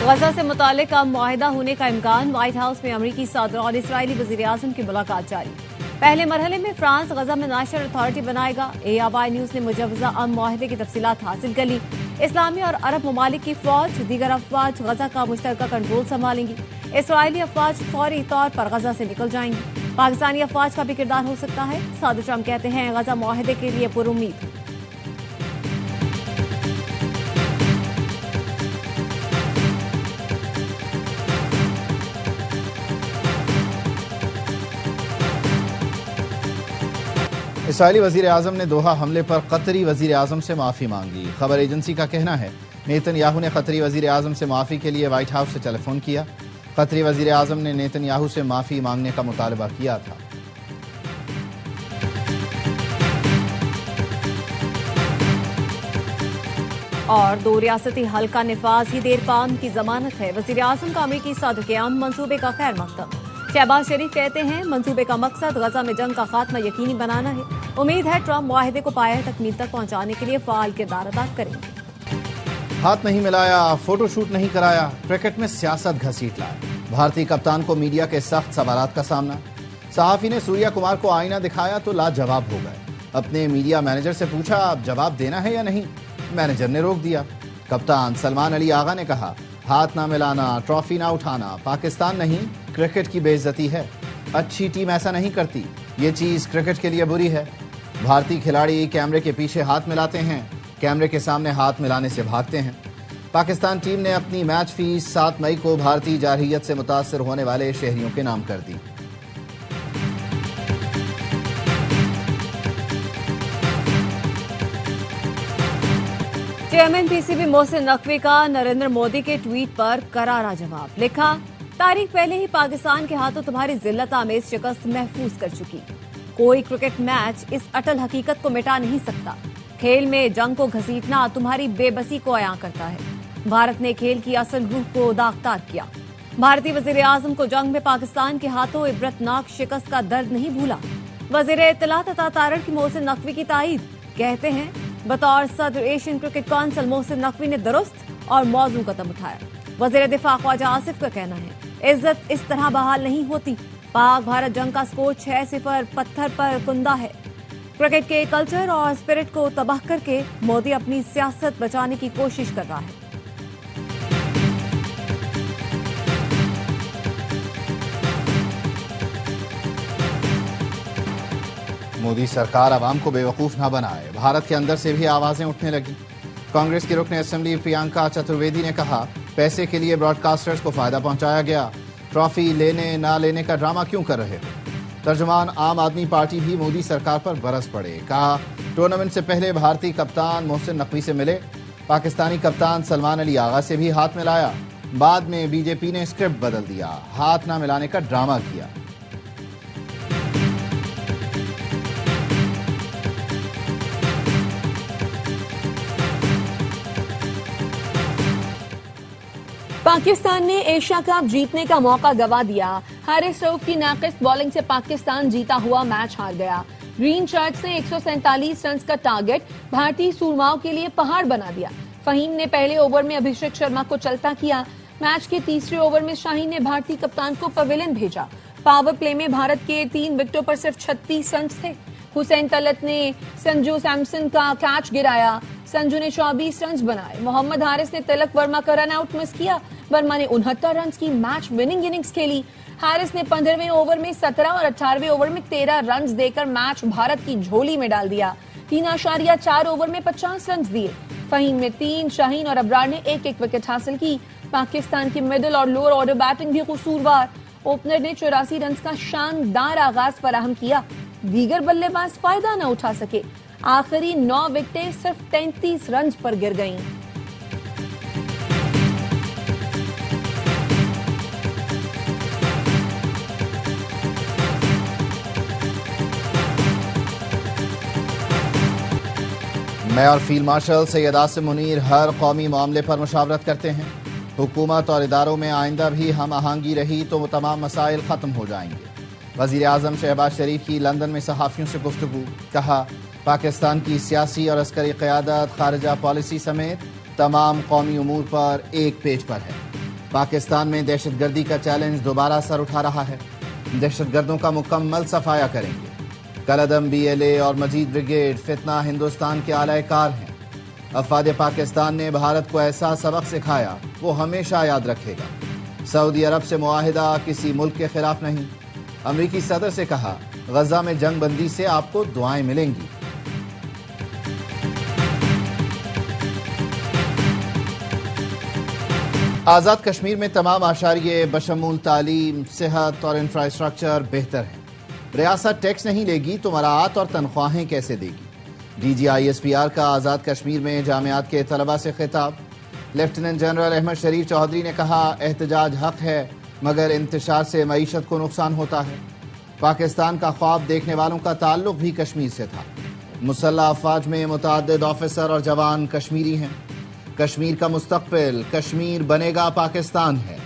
غزہ سے متعلق اب معاہدہ ہونے کا امکان، وائٹ ہاؤس میں امریکی صدر اور اسرائیلی وزیر اعظم کی ملاقات جاری۔ پہلے مرحلے میں فرانس غزہ میں نیشنل اتھارٹی بنائے گا۔ ABI نیوز نے مجوزہ ام معاہدے کی تفصیلات حاصل کر لی۔ اسلامی اور عرب ممالک کی فوج دیگر افواج غزہ کا مشترکہ کنٹرول سنبھالیں گی۔ اسرائیلی افواج فوری طور پر غزہ سے نکل جائیں گی۔ پاکستانی افواج کا بھی کردار ہو سکتا ہے۔ صدر ٹرمپ کہتے ہیں غزہ معاہدے کے لیے پر امید۔ اسرائیلی وزیر اعظم نے دوحہ حملے پر قطری وزیر اعظم سے معافی مانگی۔ خبر ایجنسی کا کہنا ہے نیتن یاہو نے قطری وزیر اعظم سے معافی کے لیے وائٹ ہاؤس سے ٹیلی فون کیا۔ قطری وزیر اعظم نے نیتن یاہو سے معافی مانگنے کا مطالبہ کیا تھا۔ اور 2 ریاستی حل کا نفاذ ہی دیر پام کی ضمانت ہے۔ وزیر اعظم کا امریکی صدر قیام منصوبے کا خیر مقدم۔ شہباز شریف کہتے ہیں منصوبے کا مقصد غزہ میں جنگ کا خاتمہ یقینی بنانا ہے۔ امید ہے ٹرمپ معاہدے کو پایہ تکمیل تک پہنچانے کے لیے فعال کردار ادا کریں گے۔ ہاتھ نہیں ملایا، فوٹو شوٹ نہیں کرایا، کرکٹ میں سیاست گھسیٹ لائے۔ بھارتی کپتان کو میڈیا کے سخت سوالات کا سامنا۔ صحافی نے سوریا کمار کو آئینہ دکھایا تو لاجواب ہو گئے۔ اپنے میڈیا مینیجر سے پوچھا اب جواب دینا ہے یا نہیں، مینیجر نے روک دیا۔ کپتان سلمان علی آغا نے کہا ہاتھ نہ ملانا، ٹرافی نہ اٹھانا پاکستان نہیں کرکٹ کی بے عزتی ہے۔ اچھی ٹیم ایسا نہیں کرتی، یہ چیز کرکٹ کے لیے بری ہے۔ بھارتی کھلاڑی کیمرے کے پیچھے ہاتھ ملاتے ہیں، کیمرے کے سامنے ہاتھ ملانے سے بھاگتے ہیں۔ پاکستان ٹیم نے اپنی میچ فیس 7 مئی کو بھارتی جارحیت سے متاثر ہونے والے شہریوں کے نام کر دی۔ چیئرمین PCB محسن نقوی کا نریندر مودی کے ٹویٹ پر کرارا جواب۔ لکھا تاریخ پہلے ہی پاکستان کے ہاتھوں تمہاری ذلت آمیز شکست محفوظ کر چکی۔ کوئی کرکٹ میچ اس اٹل حقیقت کو مٹا نہیں سکتا۔ کھیل میں جنگ کو گھسیٹنا تمہاری بے بسی کو عیاں کرتا ہے۔ بھارت نے کھیل کی اصل روح کو داغدار کیا۔ بھارتی وزیر اعظم کو جنگ میں پاکستان کے ہاتھوں عبرتناک شکست کا درد نہیں بھولا۔ وزیر اطلاعات عطا تارڑ کی محسن نقوی کی تائید۔ کہتے ہیں بطور صدر Asian cricket council Mohsin Naqvi نے درست اور موزوں قدم اٹھایا۔ وزیر دفاع خواجہ آصف کا کہنا ہے عزت اس طرح بحال نہیں ہوتی۔ پاک بھارت جنگ کا سکور 6-0 پتھر پر کندہ ہے۔ کرکٹ کے کلچر اور اسپرٹ کو تباہ کر کے مودی اپنی سیاست بچانے کی کوشش کر رہا ہے۔ مودی سرکار عوام کو بے وقوف نہ بنائے، بھارت کے اندر سے بھی آوازیں اٹھنے لگیں۔ کانگریس کی رکن اسمبلی پرینکا چترویدی نے کہا پیسے کے لیے براڈ کاسٹرز کو فائدہ پہنچایا گیا، ٹرافی لینے نہ لینے کا ڈرامہ کیوں کر رہے ہو۔ ترجمان عام آدمی پارٹی بھی مودی سرکار پر برس پڑے، کہا ٹورنامنٹ سے پہلے بھارتی کپتان محسن نقوی سے ملے، پاکستانی کپتان سلمان علی آغا سے بھی ہاتھ ملایا، بعد میں BJP نے اسکرپٹ بدل دیا، ہاتھ نہ ملانے کا ڈرامہ کیا۔ پاکستان نے ایشیا کپ جیتنے کا موقع گوا دیا۔ حارث رؤف کی ناقص بولنگ سے پاکستان جیتا ہوا میچ ہار گیا۔ گرین شرٹس نے 147 رنز کا ٹارگٹ بھارتی سورماؤں کے لیے پہاڑ بنا دیا۔ فہیم نے پہلے اوور میں ابھیشیک شرما کو چلتا کیا۔ میچ کے تیسرے اوور میں شاہین نے بھارتی کپتان کو پویلین بھیجا۔ پاور پلے میں بھارت کے 3 وکٹوں پر صرف 36 رنز تھے۔ حسین طلعت نے سنجو سیمسن کا کیچ گرایا۔ سنجو نے 24 رنز بنائے۔ محمد حارث نے تلک ورما کا رن آؤٹ مس کیا۔ ورما نے 69 رنز کی میچ وننگ اننگز کھیلی۔ حارث نے 15ویں اوور میں 17 اور 18ویں اوور میں 13 رنز دے کر میچ بھارت کی جھولی میں ڈال دیا۔ 3.4 اوور میں 50 رنز دیے۔ فہیم نے 3، شاہین اور ابرار نے 1-1 وکٹ حاصل کی۔ پاکستان کی مڈل اور لوور آرڈر بیٹنگ بھی قصوروار۔ اوپنر نے 84 رنز کا شاندار آغاز فراہم کیا، دیگر بلے باز فائدہ نہ اٹھا سکے۔ آخری 9 وکٹیں صرف 33 رنز پر گر گئیں۔ Mayor field marshal Syed Asim Munir ہر قومی معاملے پر مشاورت کرتے ہیں۔ حکومت اور اداروں میں آئندہ بھی ہم آہنگی رہی تو وہ تمام مسائل ختم ہو جائیں گے۔ وزیر اعظم شہباز شریف کی لندن میں صحافیوں سے گفتگو، کہا پاکستان کی سیاسی اور عسکری قیادت، خارجہ پالیسی سمیت تمام قومی امور پر ایک پیج پر ہے۔ پاکستان میں دہشت گردی کا چیلنج دوبارہ سر اٹھا رہا ہے۔ دہشت گردوں کا مکمل صفایا کریں گے۔ کالعدم BLA اور مجید بریگیڈ فتنہ ہندوستان کے اعلی کار ہیں۔ افواج پاکستان نے بھارت کو ایسا سبق سکھایا وہ ہمیشہ یاد رکھے گا۔ سعودی عرب سے معاہدہ کسی ملک کے خلاف نہیں۔ امریکی صدر سے کہا غزہ میں جنگ بندی سے آپ کو دعائیں ملیں گی۔ آزاد کشمیر میں تمام اشاریے بشمول تعلیم، صحت اور انفراسٹرکچر بہتر ہیں۔ ریاست ٹیکس نہیں لے گی تو مراعات اور تنخواہیں کیسے دے گی؟ DG ISPR کا آزاد کشمیر میں جامعات کے طلباء سے خطاب۔ لیفٹیننٹ جنرل احمد شریف چودھری نے کہا احتجاج حق ہے مگر انتشار سے معیشت کو نقصان ہوتا ہے۔ پاکستان کا خواب دیکھنے والوں کا تعلق بھی کشمیر سے تھا۔ مسلح افواج میں متعدد آفیسر اور جوان کشمیری ہیں۔ کشمیر کا مستقبل کشمیر بنے گا پاکستان ہے۔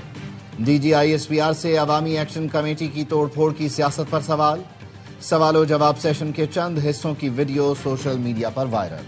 DG ISPR سے عوامی ایکشن کمیٹی کی توڑ پھوڑ کی سیاست پر سوال و جواب سیشن کے چند حصوں کی ویڈیو سوشل میڈیا پر وائرل۔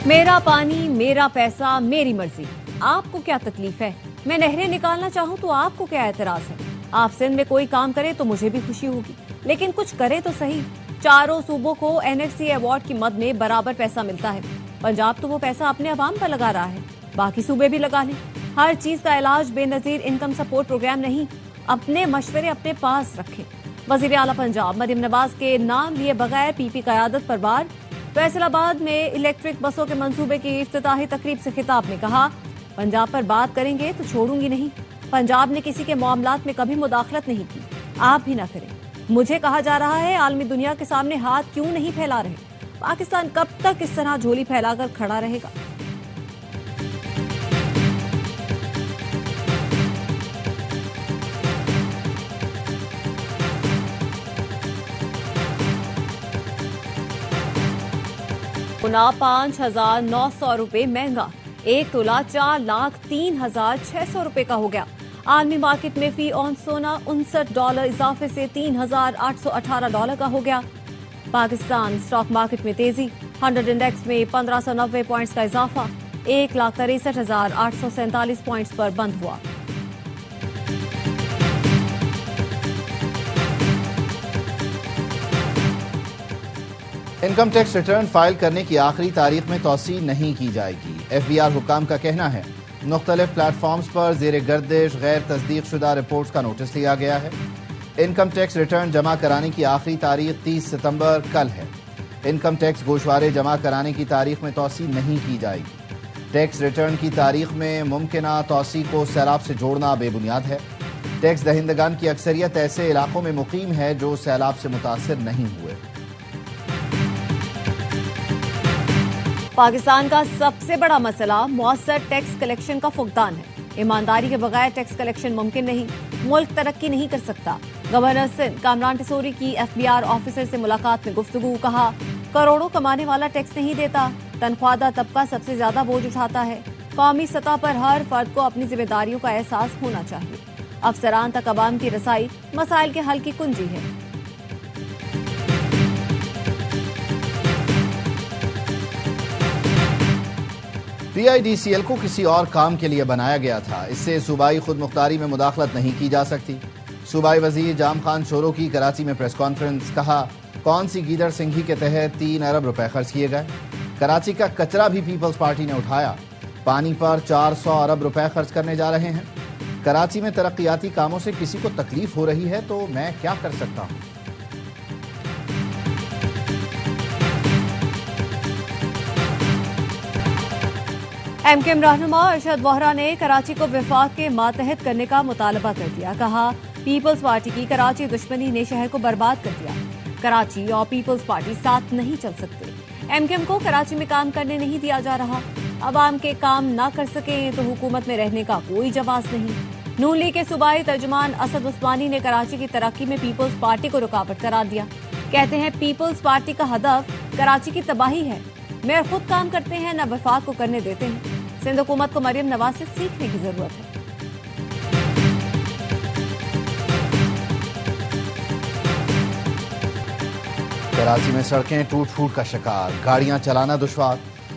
میرا پانی، میرا پیسہ، میری مرضی۔ آپ کو کیا تکلیف ہے؟ میں نہریں نکالنا چاہوں تو آپ کو کیا اعتراض ہے؟ آپ سندھ میں کوئی کام کرے تو مجھے بھی خوشی ہوگی، لیکن کچھ کرے تو صحیح۔ چاروں صوبوں کو NFC ایوارڈ کی مد میں برابر پیسہ ملتا ہے۔ پنجاب تو وہ پیسہ اپنے عوام پر لگا رہا ہے، باقی صوبے بھی لگا لیں۔ ہر چیز کا علاج بے نظیر انکم سپورٹ پروگرام نہیں، اپنے مشورے اپنے پاس رکھیں۔ وزیر اعلیٰ پنجاب مریم نواز کے نام لیے بغیر PP قیادت پر وار۔ فیصل آباد میں الیکٹرک بسوں کے منصوبے کی افتتاحی تقریب سے خطاب میں کہا پنجاب پر بات کریں گے تو چھوڑوں گی نہیں۔ پنجاب نے کسی کے معاملات میں کبھی مداخلت نہیں کی، آپ بھی نہ کریں۔ مجھے کہا جا رہا ہے عالمی دنیا کے سامنے ہاتھ کیوں نہیں پھیلا رہے؟ پاکستان کب تک اس طرح جھولی پھیلا کر کھڑا رہے گا؟ سونا 5,900 روپے مہنگا، 1 تولہ 4,03,600 روپے کا ہو گیا۔ عالمی مارکیٹ میں فی اونس سونا $59 اضافے سے $3,818 کا ہو گیا۔ پاکستان سٹاک مارکیٹ میں تیزی، 100 انڈیکس میں 1590 پوائنٹس کا اضافہ، 1,63,847 پوائنٹس پر بند ہوا۔ انکم ٹیکس ریٹرن فائل کرنے کی آخری تاریخ میں توسیع نہیں کی جائے گی۔ FBR حکام کا کہنا ہے مختلف پلیٹ فارمز پر زیر گردش غیر تصدیق شدہ رپورٹس کا نوٹس لیا گیا ہے۔ انکم ٹیکس ریٹرن جمع کرانے کی آخری تاریخ 30 ستمبر کل ہے۔ انکم ٹیکس گوشوارے جمع کرانے کی تاریخ میں توسیع نہیں کی جائے گی۔ ٹیکس ریٹرن کی تاریخ میں ممکنہ توسیع کو سیلاب سے جوڑنا بے بنیاد ہے۔ ٹیکس دہندگان کی اکثریت ایسے علاقوں میں مقیم ہے جو سیلاب سے متاثر نہیں ہوئے۔ پاکستان کا سب سے بڑا مسئلہ مؤثر ٹیکس کلیکشن کا فقدان ہے۔ ایمانداری کے بغیر ٹیکس کلیکشن ممکن نہیں، ملک ترقی نہیں کر سکتا۔ گورنر سندھ کامران ٹسوری کی FBR آفیسر سے ملاقات میں گفتگو، کہا کروڑوں کمانے والا ٹیکس نہیں دیتا، تنخواہ دار طبقہ سب سے زیادہ بوجھ اٹھاتا ہے۔ قومی سطح پر ہر فرد کو اپنی ذمہ داریوں کا احساس ہونا چاہیے۔ افسران تک عوام کی رسائی مسائل کے حل کی کنجی ہے۔ PIDCL کو کسی اور کام کے لیے بنایا گیا تھا، اس سے صوبائی خود مختاری میں مداخلت نہیں کی جا سکتی۔ صوبائی وزیر جام خان شورو کی کراچی میں پریس کانفرنس، کہا کون سی گیدڑ سنگھی کے تحت 3 ارب روپے خرچ کیے گئے؟ کراچی کا کچرا بھی پیپلز پارٹی نے اٹھایا، پانی پر 400 ارب روپے خرچ کرنے جا رہے ہیں۔ کراچی میں ترقیاتی کاموں سے کسی کو تکلیف ہو رہی ہے تو میں کیا کر سکتا ہوں؟ MKM رہنما ارشد وہرا نے کراچی کو وفاق کے ماتحت کرنے کا مطالبہ کر دیا، کہا پیپلز پارٹی کی کراچی دشمنی نے شہر کو برباد کر دیا، کراچی اور پیپلز پارٹی ساتھ نہیں چل سکتے۔ MKM کو کراچی میں کام کرنے نہیں دیا جا رہا، عوام کے کام نہ کر سکیں تو حکومت میں رہنے کا کوئی جواز نہیں۔ نون لیگ کے صوبائی ترجمان اسد عثمانی نے کراچی کی ترقی میں پیپلز پارٹی کو رکاوٹ قرار دیا، کہتے ہیں پیپلز پارٹی کا ہدف کراچی کی تباہی ہے، میئر خود کام کرتے ہیں نہ وفاق کو کرنے دیتے ہیں۔ سندھ حکومت کو مریم نواز سے سیکھنے کی ضرورت ہے۔ کراچی میں سڑکیں ٹوٹ پھوٹ کا شکار، گاڑیاں چلانا دشوار،